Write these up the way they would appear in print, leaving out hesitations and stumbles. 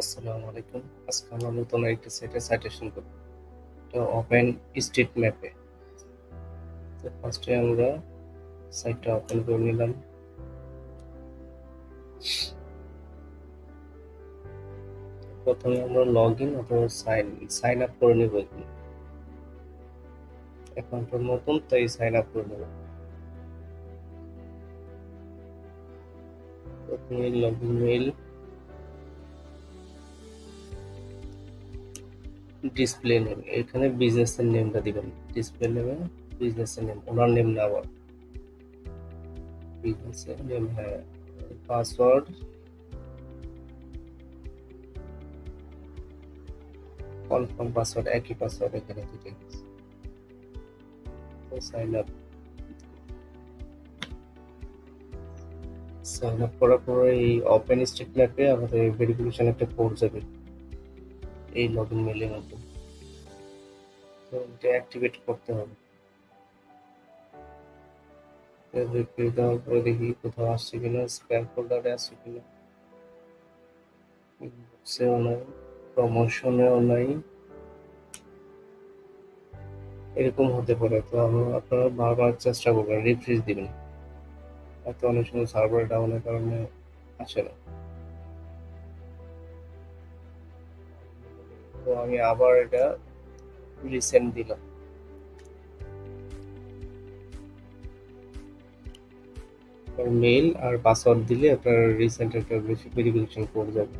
আসসালামু আলাইকুম। আজকে আমরা নতুন একটা সেটে সাইটেশন করব। এটা ওপেন স্ট্রিট ম্যাপে। তো ফার্স্টে আমরা সাইটটা ওপেন করে নিলাম। প্রথমে আমরা লগ ইন অথবা সাইন আপ করে নেব। এখন তো নতুন, তাই সাইন আপ করে নেব। প্রথমে log in mail, display name, এখানে বিজনেসের নেমটা দিবেন। ডিসপ্লে নেমে বিজনেসের নেম, ওনার নেম না আবার বিজনেসের নেম। হ্যাঁ, পাসওয়ার্ড কনফার্ম, পাসওয়ার্ড একই পাসওয়ার্ড এখানে দিতে। তো সাইন আপ সাইন আপ করার পরে এই ওপেন স্ট্রিট ম্যাপে আমাদের ভেরিফিকেশন একটা কোড যাবে এই লগইন মেইলের মধ্যে। তো এটা অ্যাক্টিভেট করতে হবে। রিপ্লাই দেওয়ার পরে দেখি কোথাও আসছে কিনা, স্প্যাম ফোল্ডারে আসছে কিনা, ইনবক্সেও নাই, প্রমোশনেও নাই, এরকম হতে পারে। তো আপনারা বারবার চেষ্টা করবেন, রিফ্রেশ দিবেন। হয়তো অনেক সময় সার্ভার ডাউনের কারণে আসে না। তো আমি আবার এটা রিসেন্ড দিলাম। মেইল আর পাসওয়ার্ড দিলে আপনার রিসেন্ট একটা বেশি ভেরিফিকেশন কোড যাবে।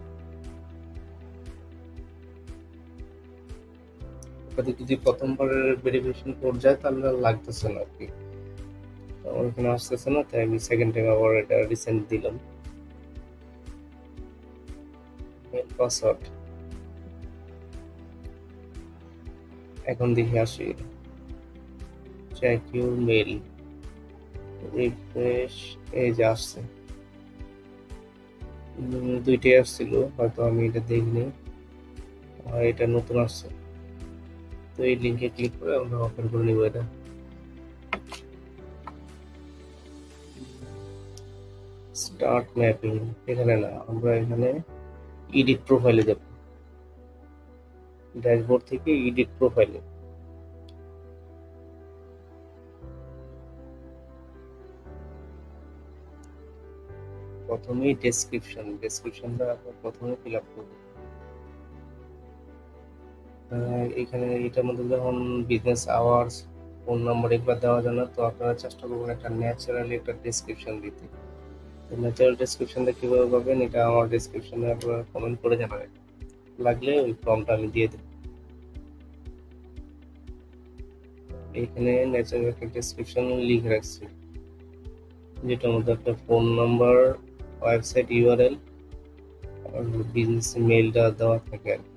ওটাতে যদি প্রথমবারের ভেরিফিকেশন কোড যায় তাহলে আর লাগতেছে না আর কি। আমার এখানে আসতেছে না, তাই আমি সেকেন্ড টাইম আবার এটা রিসেন্ট দিলাম। মেল পাসওয়ার্ড এখন দেখি আসি। চেক ইউর মেল, রিফ্রেশ, এই যে আসছে। দুইটাই আসছিল, হয়তো আমি এটা দেখিনি, আর এটা নতুন আসছে। তো এই লিঙ্কে ক্লিক করে আমরা ওপেন করে নিব এটা। স্টার্ট ম্যাপিং, এখানে না, আমরা এখানে এডিট প্রোফাইলে যাব। ড্যাশবোর্ড থেকে এডিট প্রোফাইলে প্রথমেই ডেসক্রিপশনটা আমরা প্রথমে ফিল আপ করবো। এখানে এটার মধ্যে যখন বিজনেস আওয়ার্স, ফোন নাম্বার এগুলো দেওয়া যায় না, তো আপনারা চেষ্টা করবেন একটা ন্যাচারালি একটা ডেসক্রিপশন দিতে। তো ন্যাচারাল ডেসক্রিপশনটা কীভাবে পাবেন, এটা আমার ডেসক্রিপশনে আপনারা কমেন্ট করে জানাবেন, লাগলে ওই ফর্মটা আমি দিয়ে দেব। এখানে ন্যাচারাল একটা ডেসক্রিপশন লিখে রাখছি, যেটার মধ্যে একটা ফোন নাম্বার, ওয়েবসাইট ইউআরএল আর বিজনেস মেইলটা দেওয়া থাকে আর কি।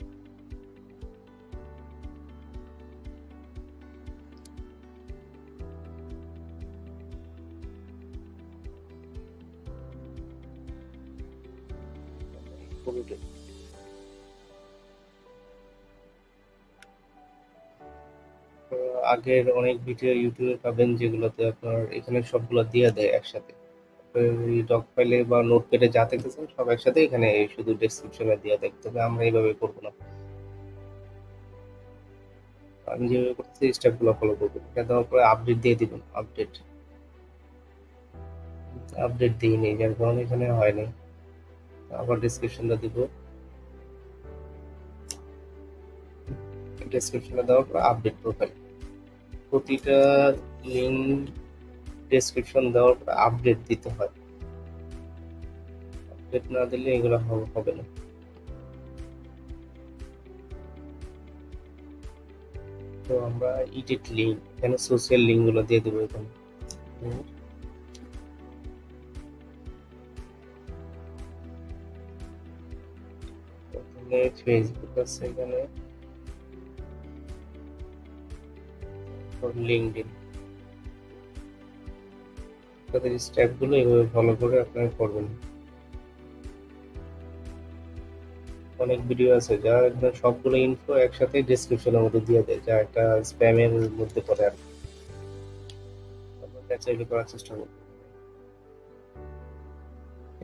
আগের অনেক ভিডিও ইউটিউবে পাবেন যেগুলোতে আপনার এখানে সবগুলো দিয়ে দেয় একসাথে। এই ডক ফাইলে বা নোটপ্যাডে যা দেখতেছেন সব একসাথে এখানে শুধু ডেসক্রিপশনে দিয়ে দেয়। তবে আমরা এইভাবে করবো না, আমি যেভাবে করতেছি স্টেপগুলো ফলো করবো। এটা দেওয়ার পরে আপডেট দিয়ে দিবেন। আপডেট আপডেট দিইনি, যার কারণে এখানে হয়নি। আবার ডেসক্রিপশনটা দিব। ডেসক্রিপশনে দেওয়ার পর আপডেট প্রোফাইল, প্রতিটা লিঙ্ক ডেসক্রিপশন দেওয়ার পর আপডেট দিতে হয়। আপডেট না দিলে এগুলো হবে না। তো আমরা এডিট লিঙ্ক, এখানে সোশ্যাল লিঙ্ক গুলো দিয়ে দেবো এখানে। প্রথমে ফেসবুক আছে এখানে, লিঙ্কডইন। তাদের স্টেপ গুলো এইভাবে ফলো করে আপনারা করবেন। অনেক ভিডিও আছে যা একদম সবগুলো ইনফো একসাথে ডেসক্রিপশনের মধ্যে দিয়ে দেয়, যা একটা স্প্যামের মধ্যে পড়ে আর কি। আপনারা ন্যাচারালি করার চেষ্টা করবেন।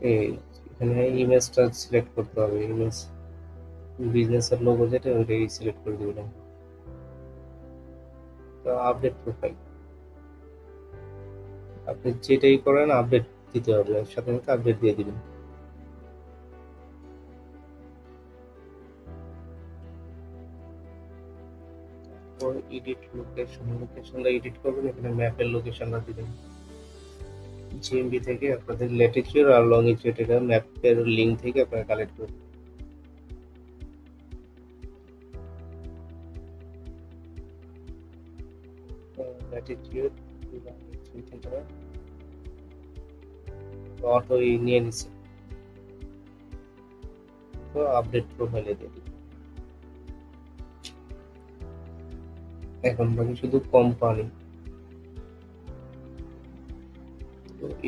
এই এখানে ইমেজটা সিলেক্ট করতে হবে, ইমেজ বিজনেসের লোগো যেটা ওইটাই সিলেক্ট করে দিবেন। তো আপডেট প্রোফাইল, আপনি যেটাই করেন আপডেট দিতে হবে, সাথে সাথে আপডেট দিয়ে দিবেন। তারপর এডিট লোকেশন, লোকেশনটা এডিট করবেন, এখানে ম্যাপের লোকেশনটা দিবেন। জিএমবি থেকে আপনাদের ল্যাটিটিউড আর লংজিটিউড এটা ম্যাপের লিঙ্ক থেকে আপনারা কালেক্ট করবেন। ল্যাটিটিউড লংজিটিউড অটোই নিয়ে নিচ্ছে, তো আপডেট প্রোফাইলে দিয়ে দিবেন। এখন বাকি শুধু কোম্পানি,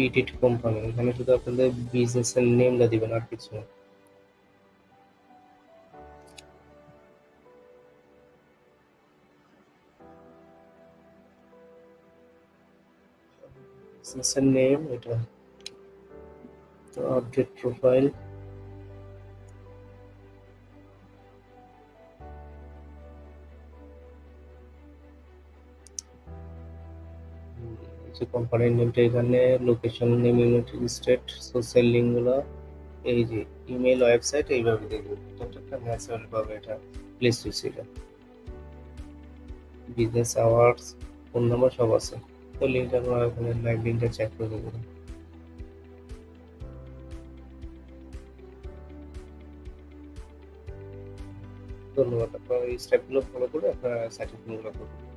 এডিট কোম্পানি, এখানে শুধু আপনাদের বিজনেসের নেমটা দিবেন আর কিছু না। বিজনেসের নেম এটা, তো আপডেট প্রোফাইল, যে কোম্পানির নেমটা এখানে, location name, United State, social লিঙ্কগুলো এই যে ইমেল, ওয়েবসাইট এইভাবে দেখবেন, এটা একটা ন্যাচারাল ভাবে এটা প্লেস হয়েছে। এটা বিজনেস আওয়ার্স, ফোন নাম্বার সব আছে। তো লিঙ্কটা আপনারা এখানে লাইভ লিঙ্কটা চেক করে দেবেন। ধন্যবাদ, আপনারা এই স্টেপগুলো ফলো করে আপনারা সার্টিফিকেটগুলো করবেন।